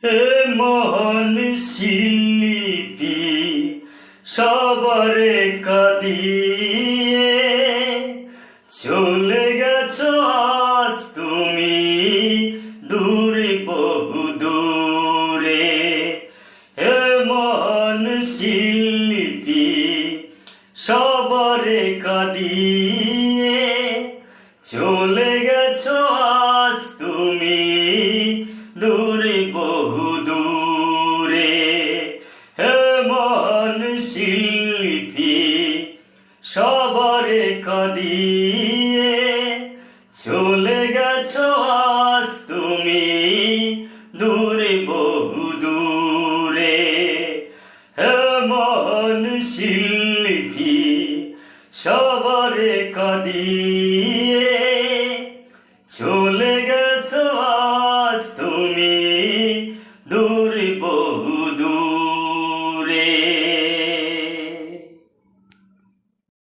হে মহান শিল্পী সবারে কাঁদিয়ে চলে গেছো আজ তুমি দূরে বহু দূরে। হে মহান শিল্পী সবারে কাঁদিয়ে চলে গেছো আজ তুমি দূরে বহু দূরে। হে মহান শিল্পী সবারে কাঁদিয়ে চলে গেছো আজ তুমি দূরে বহু দূরে। হে মহান শিল্পী সবারে কাঁদিয়ে চলে গেছো আজ তুমি দূরে বহু